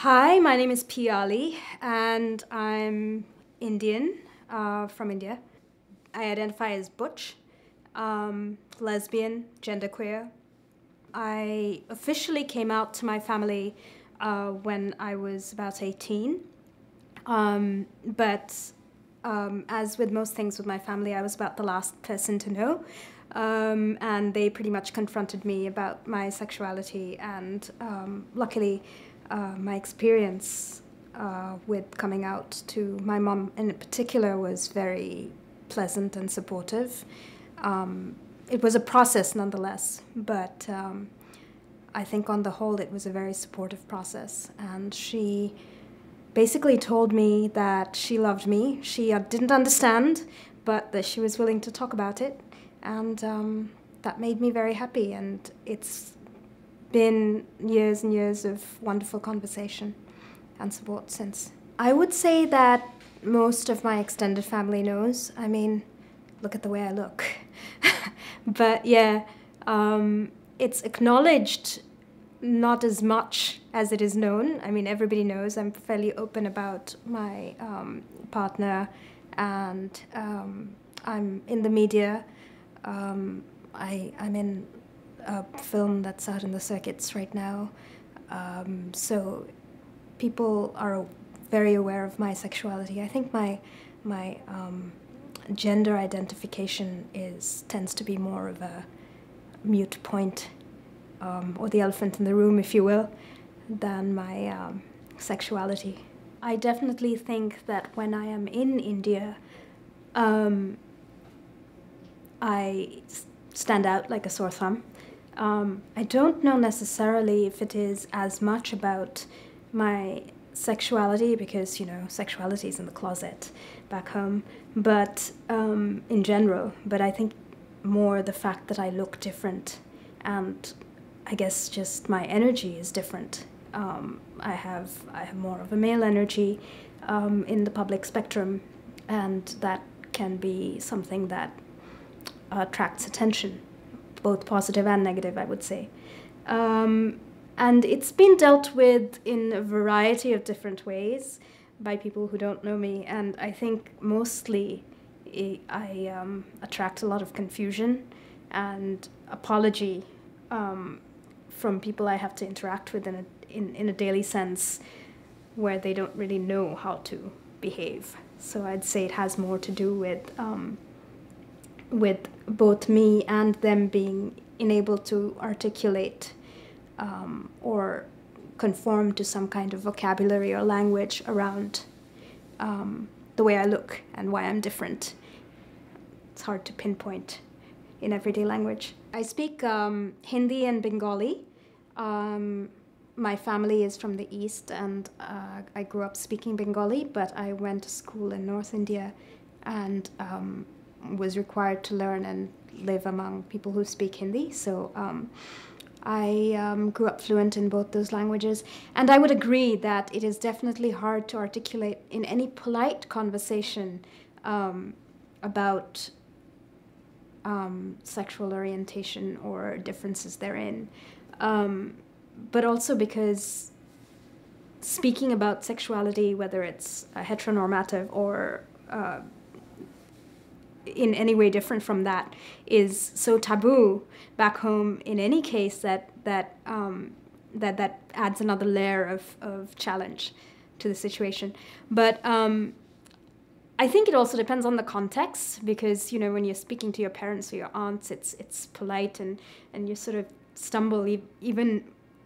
Hi, my name is Piali, and I'm Indian, from India. I identify as butch, lesbian, genderqueer. I officially came out to my family when I was about 18. But as with most things with my family, I was about the last person to know. And they pretty much confronted me about my sexuality, and luckily, my experience with coming out to my mom in particular was very pleasant and supportive. It was a process nonetheless, but I think on the whole it was a very supportive process. And she basically told me that she loved me. She didn't understand, but that she was willing to talk about it. And that made me very happy. And it's been years and years of wonderful conversation and support since. I would say that most of my extended family knows. I mean, look at the way I look. But yeah, it's acknowledged not as much as it is known. I mean, everybody knows I'm fairly open about my partner, and I'm in the media. I'm in a film that's out in the circuits right now. So people are very aware of my sexuality. I think my gender identification tends to be more of a mute point, or the elephant in the room, if you will, than my sexuality. I definitely think that when I am in India, I stand out like a sore thumb. I don't know necessarily if it is as much about my sexuality, because, you know, sexuality is in the closet back home, but in general. But I think more the fact that I look different, and I guess just my energy is different. I have more of a male energy in the public spectrum, and that can be something that attracts attention, both positive and negative, I would say. And it's been dealt with in a variety of different ways by people who don't know me, and I think mostly I attract a lot of confusion and apology from people I have to interact with in a daily sense, where they don't really know how to behave. So I'd say it has more to do with both me and them being unable to articulate or conform to some kind of vocabulary or language around the way I look and why I'm different. It's hard to pinpoint in everyday language. I speak Hindi and Bengali. My family is from the East, and I grew up speaking Bengali, but I went to school in North India and was required to learn and live among people who speak Hindi. So I grew up fluent in both those languages. And I would agree that it is definitely hard to articulate in any polite conversation about sexual orientation or differences therein. But also because speaking about sexuality, whether it's heteronormative or in any way different from that, is so taboo back home in any case that adds another layer of challenge to the situation. But I think it also depends on the context, because, you know, when you're speaking to your parents or your aunts, it's polite, and you sort of stumble even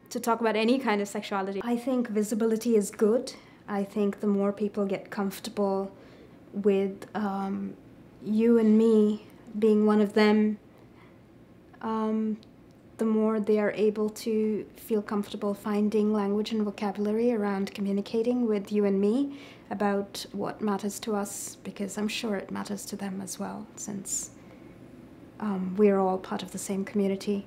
to talk about any kind of sexuality. I think visibility is good. I think the more people get comfortable with you and me being one of them, the more they are able to feel comfortable finding language and vocabulary around communicating with you and me about what matters to us, because I'm sure it matters to them as well, since we're all part of the same community.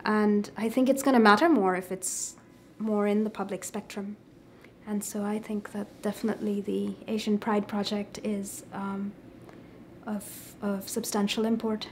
And I think it's going to matter more if it's more in the public spectrum. And so I think that definitely the Asian Pride Project is of substantial import.